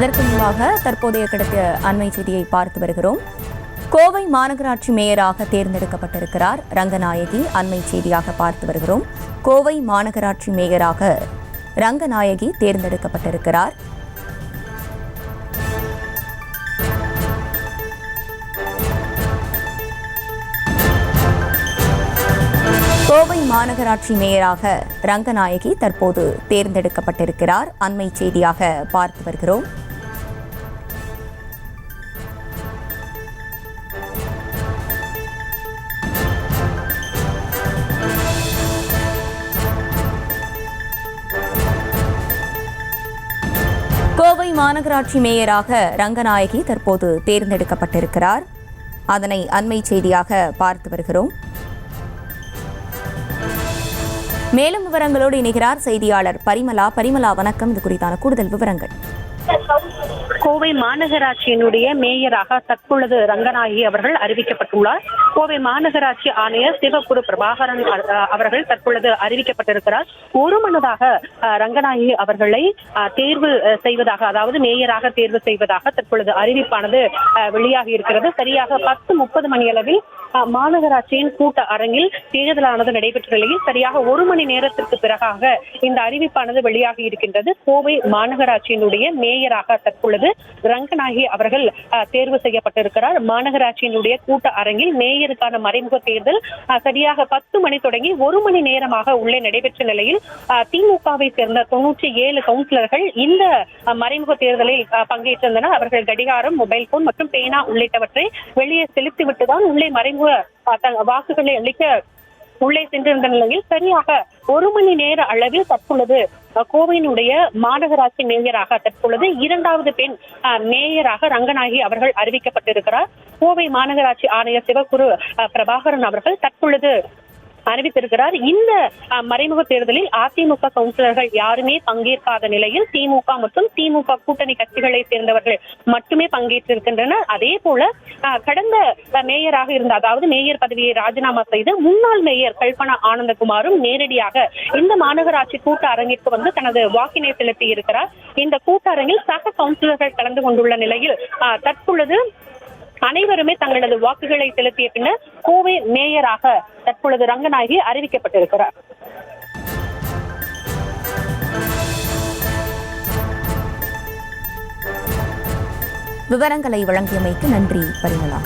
இதற்கு முன்பாக தற்போதைய கிடைத்த அண்மை செய்தியை பார்த்து வருகிறோம். கோவை மாநகராட்சி மேயராக தேர்ந்தெடுக்கப்பட்டிருக்கிறார் ரங்கநாயகி. அண்மை செய்தியாக பார்த்து வருகிறோம். கோவை மாநகராட்சி மேயராக ரங்கநாயகி தேர்ந்தெடுக்கப்பட்டிருக்கிறார். கோவை மாநகராட்சி மேயராக ரங்கநாயகி தற்போது தேர்ந்தெடுக்கப்பட்டிருக்கிறார். அண்மை செய்தியாக பார்த்து வருகிறோம். கோவை மாநகராட்சி மேயராக ரங்கநாயகி தற்போது தேர்ந்தெடுக்கப்பட்டிருக்கிறார். அதனை அண்மை செய்தியாக பார்த்து வருகிறோம். மேலும் விவரங்களோடு இணைகிறார் செய்தியாளர் பரிமலா. பரிமலா, வணக்கம். இது குறித்தான கூடுதல் விவரங்கள். கோவை மாநகராட்சியினுடைய மேயராக தற்பொழுது ரங்கநாயகி அவர்கள் அறிவிக்கப்பட்டுள்ளார். கோவை மாநகராட்சி ஆணையர் சிவகுரு பிரபாகரன் அவர்கள் தற்பொழுது அறிவிக்கப்பட்டிருக்கிறார். ஒருமனதாக ரங்கநாயகி அவர்களை தேர்வு செய்வதாக, அதாவது மேயராக தேர்வு செய்வதாக தற்பொழுது அறிவிப்பானது வெளியாகி இருக்கிறது. சரியாக 10:30 மணியளவில் மாநகராட்சியின் கூட்ட அரங்கில் தேர்தலானது நடைபெற்ற நிலையில் சரியாக 1 மணி நேரத்திற்கு பிறகாக இந்த அறிவிப்பானது வெளியாகி இருக்கின்றது. கோவை மாநகராட்சியினுடைய மேயராக தற்பொழுது ரங்கநாயகி அவர்கள் தேர்வு செய்யப்பட்டிருக்கிறார். மாநகராட்சியினுடைய கூட்ட அரங்கில் மேயருக்கான மறைமுக தேர்தல் சரியாக 10 மணி தொடங்கி 1 மணி நேரமாக உள்ளே நடைபெற்ற நிலையில் திமுகவை சேர்ந்த 97 கவுன்சிலர்கள் இந்த மறைமுக தேர்தலில் பங்கேற்றிருந்தனர். அவர்கள் கடிகாரம், மொபைல் போன் மற்றும் பேனா உள்ளிட்டவற்றை வெளியே செலுத்திவிட்டுதான் உள்ளே மறைமுக வாக்குகளை அளிக்க உள்ளே சென்றிருந்த நிலையில் சரியாக 1 மணி நேர அளவில் தற்பொழுது கோவையினுடைய மாநகராட்சி மேயராக தற்பொழுது 2வது பெண் மேயராக ரங்கநாயகி அவர்கள் அறிவிக்கப்பட்டிருக்கிறார். கோவை மாநகராட்சி ஆணையர் சிவகுரு பிரபாகரன் அவர்கள் தற்பொழுது அறிவித்திருக்கிறார். இந்த மறைமுக தேர்தலில் அதிமுக கவுன்சிலர்கள் யாருமே பங்கேற்காத நிலையில் திமுக மற்றும் திமுக கூட்டணி கட்சிகளை சேர்ந்தவர்கள் மட்டுமே பங்கேற்றிருக்கின்றனர். அதே போல கடந்த மேயராக இருந்த, அதாவது மேயர் பதவியை ராஜினாமா செய்து முன்னாள் மேயர் கல்பனா ஆனந்தகுமாரும் நேரடியாக இந்த மாநகராட்சி கூட்ட அரங்கிற்கு வந்து தனது வாக்கினை செலுத்தி இருக்கிறார். இந்த கூட்டரங்கில் சக கவுன்சிலர்கள் கலந்து கொண்டுள்ள நிலையில் தற்பொழுது அனைவருமே தங்களது வாக்குகளை செலுத்திய பின்னர் கோவை மேயராக தற்பொழுது ரங்கநாயகி அறிவிக்கப்பட்டிருக்கிறார். விவரங்களை வழங்கியமைக்கு நன்றி பரிமலா.